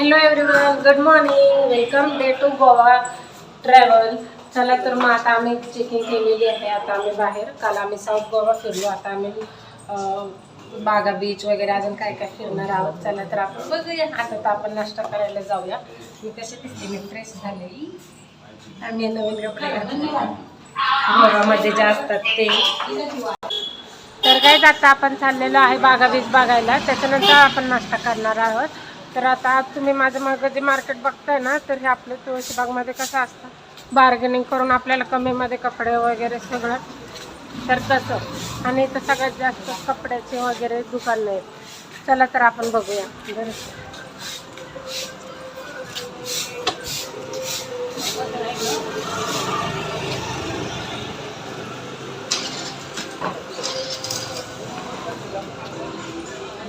Hello everyone, good morning. Welcome day two Goa travel. चला तर मग आता आम्ही चेकिंग केलेली आहे. आता आम्ही बाहेर, काल आम्ही साऊथ गोवा फिरलो. आता आम्ही बागा बीच वगैरे अजून काय काय फिरणार आहोत. चला तर आपण बघूया. आता तर आपण नाश्ता करायला जाऊया. मी कशी दिसते, मी फ्रेश झालेली. आम्ही नवीन कपडे गोव्यामध्ये जे असतात ते. तर काय आता आपण चाललेलो आहे बागा बीच बघायला. त्याच्यानंतर आपण नाश्ता करणार आहोत. तर आता तुम्ही माझं मागं जे मार्केट बघताय ना, तर हे आपलं तुळशीबागमध्ये कसं असतं, बार्गेनिंग करून आपल्याला कमीमध्ये कपडे वगैरे सगळं, तर तसं. आणि इथं सगळ्यात जास्त कपड्याचे वगैरे दुकान आहेत. चला तर आपण बघूया.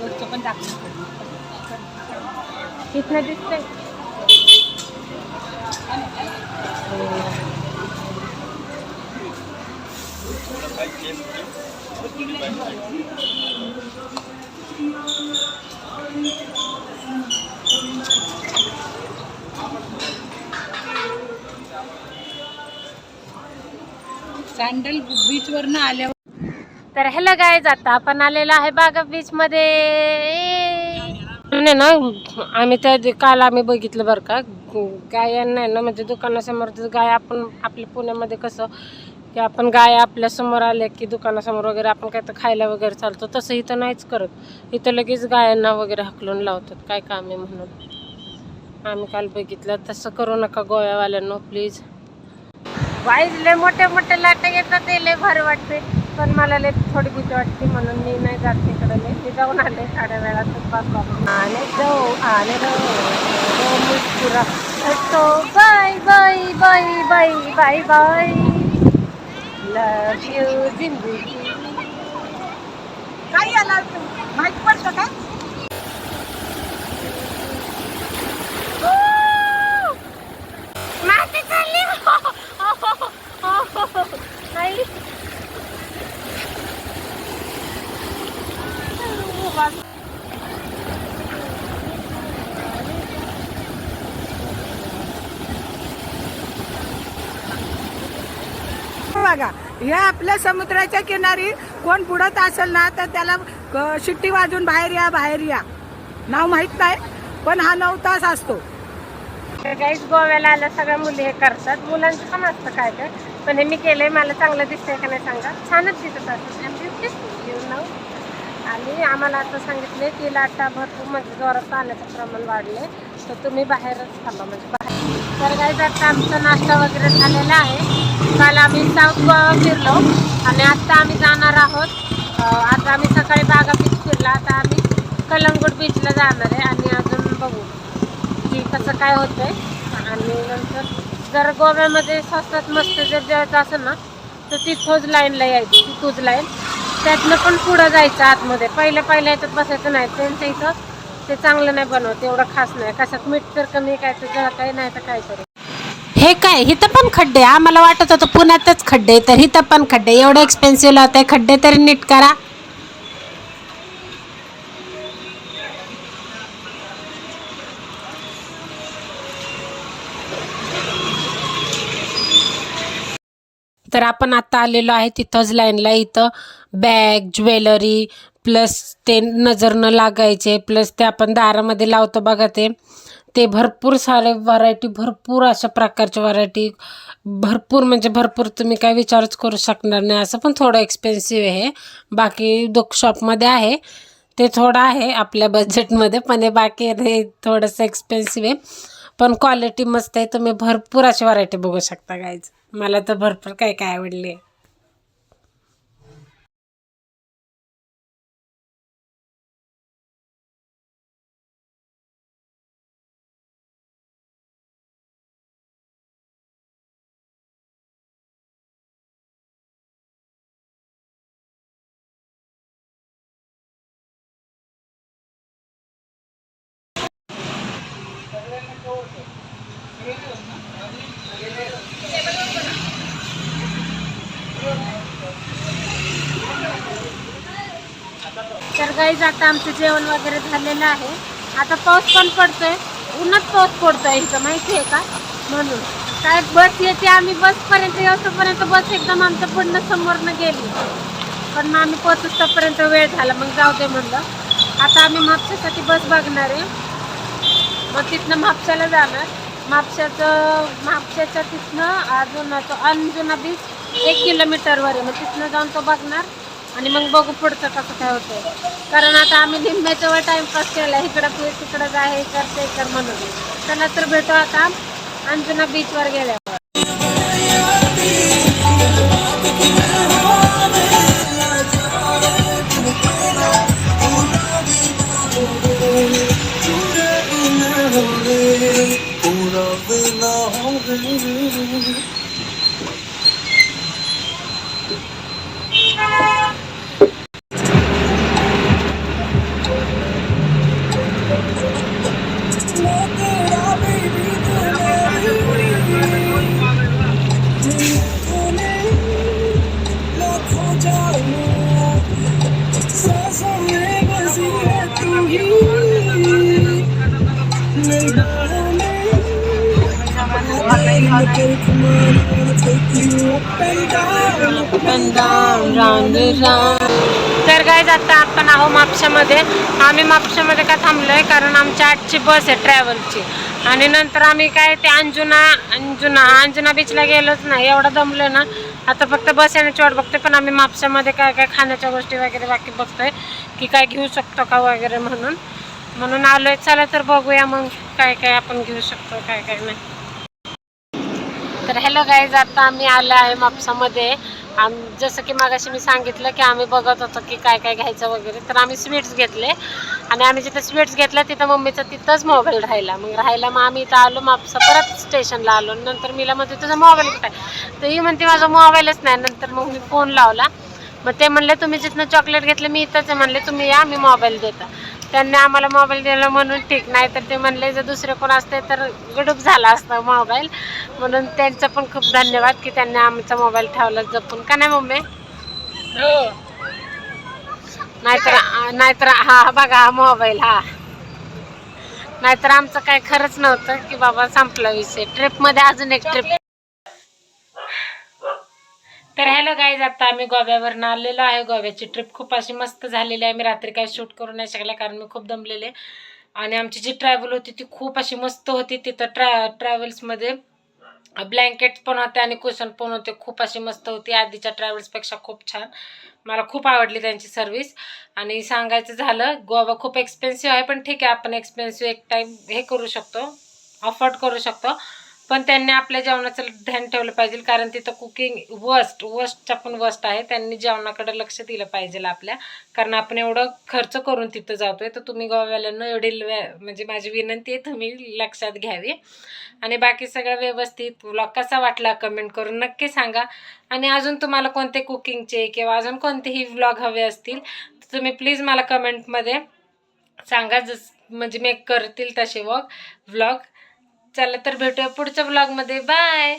बरं, पण दाखव कितने दिसते. सँडल बीच वरनं आल्यावर. तर हॅलो गाईज, आता आपण आलेलो आहे बागा बीच मध्ये ना. आम्ही त्या काल आम्ही बघितलं बरं का, गायांना ना, म्हणजे दुकानासमोर गाय, आपण आपल्या पुण्यामध्ये कसं की आपण गाय आपल्या समोर आल्या की दुकानासमोर वगैरे आपण काय तर खायला वगैरे चालतो, तसं इथं नाहीच करत. इथं लगेच गायांना वगैरे हाकलून लावतात. काय काम आहे म्हणून आम्ही काल बघितलं. तसं करू नका गोव्यावाल्यांनो, प्लीज. वाईज लय मोठे मोठे लाटा येतात, ते लय भारी वाटते. पण मला लय थोडी भीती वाटते, म्हणून मी नाही जात तिकडे. मी जाऊन आले थोड्या वेळातच. आने दो मुस्कुरा तो, bye bye bye bye bye bye, love you जिंदगी. काय आला माहिती पडतं का? माती चालली. बघा, ह्या आपल्या समुद्राच्या किनारी कोण बुडत असेल ना, तर त्याला शिट्टी वाजून बाहेर या बाहेर या. नाव माहित नाही, पण हा 9 तास असतो. गाईज, गोव्याला आल्या सगळ्या मुली हे करतात. मुलांचं पण असतं काय काय, पण हे मी केलंय. मला चांगलं दिसतंय का नाही सांगा? छानच दिसत असतं. आणि आम्हाला आता सांगितले की लाटा भरपूर म्हणजे जोरात पाण्याचं प्रमाण वाढले, तर तुम्ही बाहेरच थांबा, म्हणजे बाहेर. तर गाईज, आता आमचा नाश्ता वगैरे झालेला आहे. काल आम्ही साऊथ गोवा फिरलो आणि आत्ता आम्ही जाणार आहोत. आता आम्ही सकाळी बागा बीच फिरला, आता आम्ही कलंगूट बीचला जाणार आहे. आणि अजून बघू की कसं काय होतंय. आणि नंतर जर गोव्यामध्ये स्वस्तात मस्त जर जेवायचं असेल ना, तर तिथंच लाईनला यायची, तिथूच लाईन. त्यातनं पण पुढं जायचं आतमध्ये. पहिल्या याच्यात बसायचं नाही. त्यांच्या इथं ते चांगलं नाही बनवत, एवढं खास नाही. कशात मीठ तर कमी, काय तर जरा काही नाही तर काय तरी. हे काय, इथं पण खड्डे? आम्हाला वाटत होतं पुण्यातच खड्डे, तर इथं पण खड्डे. एवढं एक्सपेन्सिव्ह लावताय, खड्डे तरी नीट करा. तर आपण आता आलेलो आहे तिथंच लाईनला. इथं बॅग, ज्वेलरी, प्लस ते नजर न लागायचे, प्लस ते आपण दारामध्ये लावतो बघा, ते भरपूर सारे व्हरायटी, भरपूर अशा प्रकारच्या व्हरायटी, भरपूर म्हणजे भरपूर. तुम्ही काय विचारच करू शकणार नाही. असं पण थोडं एक्सपेन्सिव्ह आहे. बाकी शॉपमध्ये आहे ते थोडं आहे आपल्या बजेटमध्ये, पण हे बाकी हे थोडंसं एक्सपेन्सिव्ह आहे, पण क्वालिटी मस्त आहे. तुम्ही भरपूर अशी व्हरायटी बघू शकता गाईज. मला तर भरपूर काय काय आवडली. तर गाईज आता आमचं जेवण वगैरे झालेलं आहे. आता पाऊस पण पडतोय, उन्हात पाऊस पडतोय इथं माहिती आहे का, म्हणून काय बस येते, आम्ही बसपर्यंत येऊपर्यंत बस एकदम आमच्या पूर्ण समोरनं गेली, पण मग आम्ही पोहोचतोपर्यंत वेळ झाला, मग जाऊ दे म्हणलं. आता आम्ही म्हापशासाठी बस बघणार आहे, मग तिथनं म्हापशाला जाणार. म्हापशाच्या तिथनं अजून तो अंजुना बीच 1 किलोमीटरवर आहे, मग तिथनं जाऊन तो बघणार आणि मग बघू पुढचं कसं काय होतंय. कारण आता आम्ही निम्म्याच्या वर टाइमपास केला, इकडं फिर तिकडं जा, हे कर ते कर म्हणून. चला तर भेटू आता अंजुना बीचवर गेल्यावर. तर गाईज आता आपण आहो म्हापशामध्ये. आम्ही म्हापशामध्ये का थांबलोय, कारण आमची 8ची बस आहे ट्रॅव्हलची, आणि नंतर आम्ही काय ते अंजुना बीचला गेलोच नाही, एवढं दमलोय ना. आता फक्त बस येण्याची वाट बघतोय, पण आम्ही म्हापशामध्ये काय काय खाण्याच्या गोष्टी वगैरे बाकी बघतोय की काय घेऊ शकतो का वगैरे, म्हणून आलोय. चला तर बघूया मग काय काय आपण घेऊ शकतो, काय काय नाही. तर हॅलो गाईज, आता आम्ही आलो आहे म्हापशामध्ये. जसं की मागाशी मी सांगितलं की आम्ही बघत होतो की काय काय घ्यायचं वगैरे, तर आम्ही स्वीट्स घेतले, आणि आम्ही जिथे स्वीट्स घेतल्या तिथं मम्मीचा तिथंच मोबाईल राहिला. मग आम्ही इथं आलो म्हापसा, परत स्टेशनला आलो. नंतर मीला म्हणते तुझा मोबाईल कुठे आहे, तर ही म्हणते माझा मोबाईलच नाही. नंतर मग मी फोन लावला, मग ते म्हणले तुम्ही जिथनं चॉकलेट घेतलं मी इथंच आहे, म्हणले तुम्ही या, मी मोबाईल देता. त्यांनी आम्हाला मोबाईल दिला म्हणून ठीक, नाही तर ते म्हणले जर दुसरे कोण असते तर गडूप झाला असता मोबाईल. म्हणून त्यांचं पण खूप धन्यवाद की त्यांनी आमचा मोबाईल ठेवला जपून, का नाही मम्मी? नाहीतर हा बघा हा मोबाईल, हा नाहीतर आमचं काय खरंच नव्हतं की बाबा संपला विषय. ट्रिपमध्ये अजून एक ट्रिप. तर हॅलो गाईज, आता आम्ही गोव्यावरनं आलेलो आहे. गोव्याची ट्रिप खूप अशी मस्त झालेली आहे. मी रात्री काही शूट करू नाही शकले कारण मी खूप दमलेले, आणि आमची जी ट्रॅव्हल होती ती खूप अशी मस्त होती. तिथं ट्रॅव्हल्समध्ये ब्लँकेट्स पण होते आणि कुशन पण होते, खूप अशी मस्त होती. आधीच्या ट्रॅव्हल्सपेक्षा खूप छान, मला खूप आवडली त्यांची सर्व्हिस. आणि सांगायचं झालं, गोवा खूप एक्सपेन्सिव्ह आहे, पण ठीक आहे, आपण एक्सपेन्सिव्ह एक टाईम हे करू शकतो, अफोर्ड करू शकतो. पण त्यांनी आपल्या जेवणाचं ध्यान ठेवलं पाहिजे, कारण तिथं कुकिंग वर्स्टच्या पण वर्स्ट आहे. त्यांनी जेवणाकडे लक्ष दिलं पाहिजे आपल्या, कारण आपण एवढं खर्च करून तिथं जातोय. तर तुम्ही गोव्याला एवढी म्हणजे माझी विनंती आहे, तुम्ही लक्षात घ्यावी. आणि बाकी सगळं व्यवस्थित. व्लॉग कसा वाटला कमेंट करून नक्की सांगा. आणि अजून तुम्हाला कोणते कुकिंगचे किंवा अजून कोणतेही व्लॉग हवे असतील तर तुम्ही प्लीज मला कमेंटमध्ये सांगा, म्हणजे मी करतील तसे व्लॉग. चला तर भेटूया पुढच्या व्लॉगमध्ये. बाय.